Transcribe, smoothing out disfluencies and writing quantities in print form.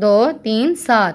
2 3 7۔